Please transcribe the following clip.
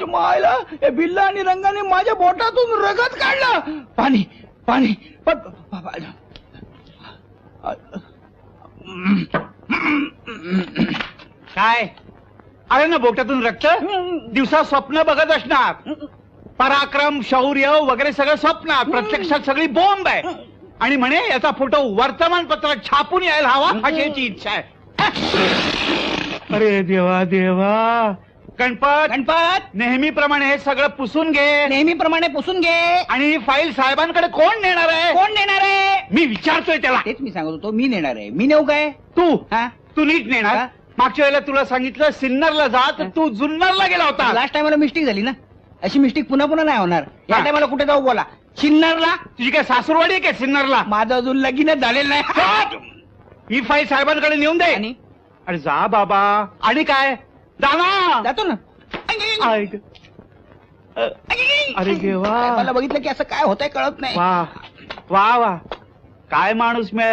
मायला बिल्ला आणि रंगाने माझ्या बोटातून रगत काढला. पाणी पाणी काय आलं ना बोटातून रक्त? दिवसा स्वप्न बघत असणार. पराक्रम शौर्य वगैरे सगळं स्वप्नात, प्रत्यक्षात सगळी बॉम्ब आहे. आणि म्हणे याचा फोटो वर्तमानपत्रात छापून यायला हवा अशी याची इच्छा आहे. अरे देवा देवा. गणपत नेहमीप्रमाणे हे सगळं पुसून घे. नेहमीप्रमाणे पुसून घे. आणि ही फाईल साहेबांकडे कोण नेणार आहे? कोण नेणार आहे? मी विचारतोय त्याला. तेच मी सांगत होतो, मी नेणार आहे. मी नेऊ काय? तू नीट नेणार. हा? मागच्या वेळेला तुला सांगितलं सिन्नरला जा, तर तू जुन्नरला गेला होता. लास्ट टाइमला मिस्टेक झाली ना, अशी मिस्टेक पुन्हा पुन्हा नाही होणार. या हा. टायमाला कुठे जाऊ बोला? सिन्नरला. तुझी काय सासूरवाडी आहे काय सिन्नरला? माझं अजून लगीनच झालेलं नाही. ही फाईल साहेबांकडे नेऊन दे. आणि अरे जा बाबा. आणि काय? जा ना. जातो ना. ऐक. अरे देवा. मला बघितलं की असं काय होतंय कळत नाही. वा वा वा. काय माणूस मिळाला.